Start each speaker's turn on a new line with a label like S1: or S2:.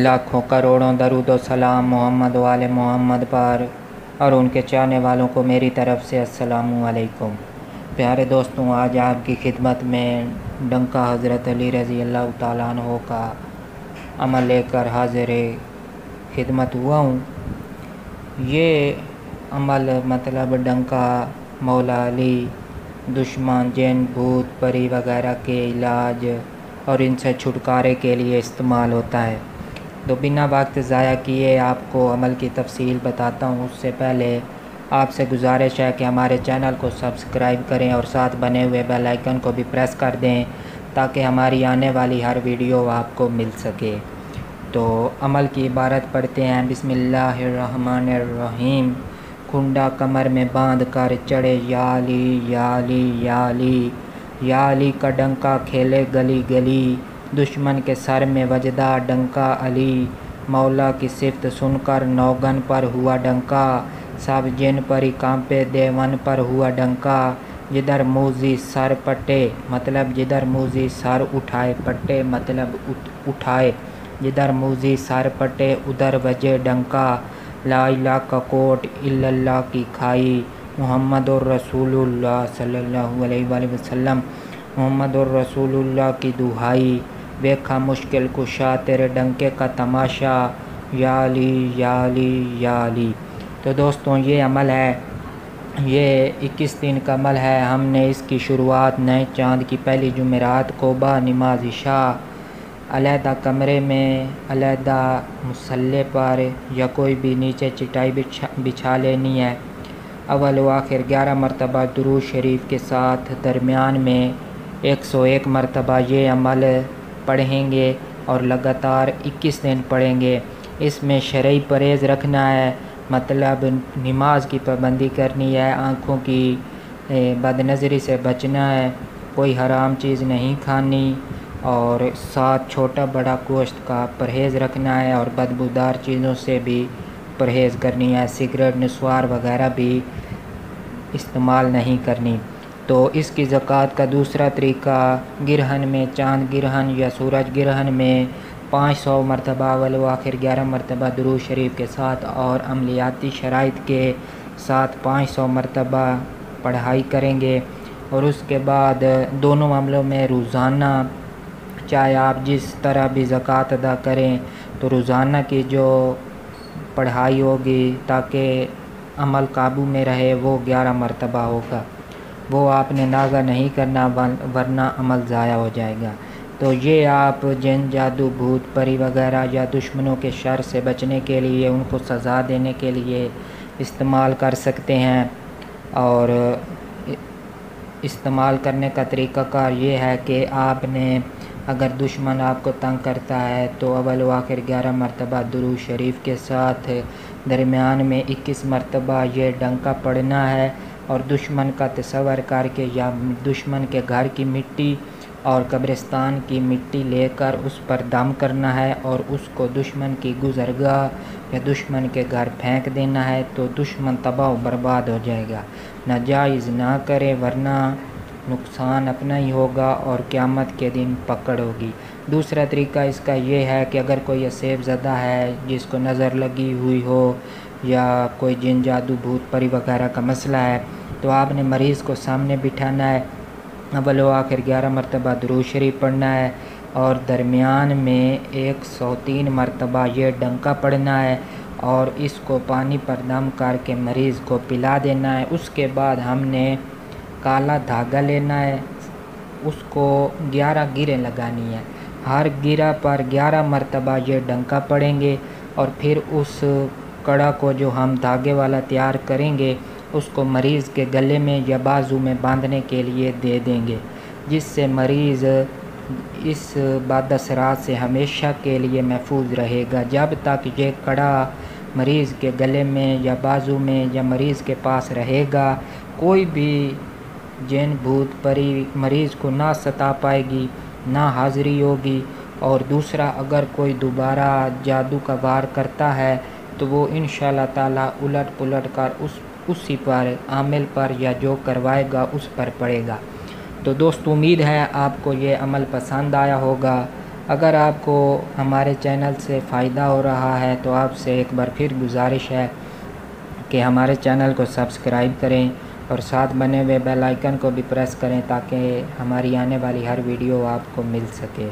S1: लाखों करोड़ों दरूद व सलाम मोहम्मद वाले मोहम्मद पर और उनके चाहने वालों को मेरी तरफ़ से अस्सलामु अलैकुम। प्यारे दोस्तों, आज आपकी खिदमत में डंका हज़रत अली रज़ी अल्लाह ताला अन्हु का अमल लेकर हाज़िर खिदमत हुआ हूँ। ये अमल मतलब डंका मौला अली, दुश्मन, जिन, भूत, परी वगैरह के इलाज और इनसे छुटकारे के लिए इस्तेमाल होता है। तो बिना वक्त ज़ाया किए आपको अमल की तफसील बताता हूँ। उससे पहले आपसे गुजारिश है कि हमारे चैनल को सब्सक्राइब करें और साथ बने हुए बेल आइकन को भी प्रेस कर दें ताकि हमारी आने वाली हर वीडियो आपको मिल सके। तो अमल की इबारत पढ़ते हैं। बिस्मिल्लाहिर्रहमानिर्रहीम। कुंडा कमर में बांध कर चढ़े या अली या अली या अली, या अली का डंका खेले गली गली, दुश्मन के सर में वजदा डंका अली, मौला की सिफ्त सुनकर नौगन पर हुआ डंका, सब जिन परी कांपे देवन पर हुआ डंका, जिधर मूजी सर पटे मतलब जिधर मूजी सर उठाए, पटे मतलब उठाए, जिधर मूजी सर पटे उधर वजे डंका, ला इलाहा का कोट इल्लल्लाह की खाई, मुहम्मदुर रसूलुल्लाह सल्लल्लाहु अलैहि वसल्लम, मुहम्मदुर रसूलुल्लाह की दुहाई, देखा मुश्किल कुशा तेरे डंके का तमाशा, या अली या अली या अली। तो दोस्तों, ये अमल है, ये 21 दिन का अमल है। हमने इसकी शुरुआत नए चाँद की पहली जुमेरात को बा नमाज इशा अलहदा कमरे में अलहदा मुसल्ले पर या कोई भी नीचे चटाई बिछा लेनी है। अव्वल व आखिर 11 मरतबा दुरूद शरीफ के साथ दरमियान में 101 मरतबा ये अमल पढ़ेंगे और लगातार 21 दिन पढ़ेंगे। इसमें शरई परहेज़ रखना है, मतलब नमाज की पाबंदी करनी है, आँखों की बदनज़री से बचना है, कोई हराम चीज़ नहीं खानी और साथ छोटा बड़ा गोश्त का परहेज़ रखना है और बदबूदार चीज़ों से भी परहेज़ करनी है। सिगरेट, नस्वार वगैरह भी इस्तेमाल नहीं करनी। तो इसकी ज़कात का दूसरा तरीका, गिरहन में, चाँद गिरहन या सूरज गिरहन में 500 मरतबा अव्वल व आखिर 11 मरतबा दुरूद शरीफ के साथ और अमलियाती शराइत के साथ 500 मरतबा पढ़ाई करेंगे। और उसके बाद दोनों मामलों में रोज़ाना, चाहे आप जिस तरह भी ज़कात अदा करें, तो रोज़ाना की जो पढ़ाई होगी ताकि अमल काबू में रहे वो 11 मरतबा होगा। वो आपने नागा नहीं करना वरना अमल ज़ाया हो जाएगा। तो ये आप जिन, जादू, भूत, परी वगैरह या दुश्मनों के शर से बचने के लिए, उनको सज़ा देने के लिए इस्तेमाल कर सकते हैं। और इस्तेमाल करने का तरीक़ाकार ये है कि आपने, अगर दुश्मन आपको तंग करता है तो अव्वल व आखिर 11 मरतबा दुरूद शरीफ के साथ दरमियान में 21 मरतबा ये डंका पढ़ना है और दुश्मन का तस्वर करके या दुश्मन के घर की मिट्टी और कब्रिस्तान की मिट्टी लेकर उस पर दम करना है और उसको दुश्मन की गुज़रगाह या दुश्मन के घर फेंक देना है। तो दुश्मन तबाह बर्बाद हो जाएगा। नाजायज़ ना करें वरना नुकसान अपना ही होगा और क़यामत के दिन पकड़ होगी। दूसरा तरीका इसका ये है कि अगर कोई असेब ज़दा है, जिसको नज़र लगी हुई हो या कोई जिन, जादू, भूत, परी वगैरह का मसला है, तो आपने मरीज़ को सामने बिठाना है, अव्वल व आखिर 11 मरतबा दुरूद शरीफ पढ़ना है और दरमियान में 103 मरतबा ये डंका पढ़ना है और इसको पानी पर दम करके मरीज़ को पिला देना है। उसके बाद हमने काला धागा लेना है, उसको 11 गिरें लगानी है, हर गिरा पर 11 मरतबा ये डंका पढ़ेंगे और फिर उस कड़ा को जो हम धागे वाला तैयार करेंगे उसको मरीज़ के गले में या बाजू में बांधने के लिए दे देंगे, जिससे मरीज़ इस बदअसरात से हमेशा के लिए महफूज रहेगा। जब तक ये कड़ा मरीज़ के गले में या बाजू में या मरीज़ के पास रहेगा, कोई भी जिन, भूत, परी मरीज़ को ना सता पाएगी, ना हाज़िरी होगी। और दूसरा, अगर कोई दोबारा जादू का वार करता है तो वो इंशाअल्लाह ताला उलट पुलट कर उसी पर, आमिल पर या जो करवाएगा उस पर पड़ेगा। तो दोस्तों, उम्मीद है आपको ये अमल पसंद आया होगा। अगर आपको हमारे चैनल से फ़ायदा हो रहा है तो आपसे एक बार फिर गुजारिश है कि हमारे चैनल को सब्सक्राइब करें और साथ बने हुए बेल आइकन को भी प्रेस करें ताकि हमारी आने वाली हर वीडियो आपको मिल सके।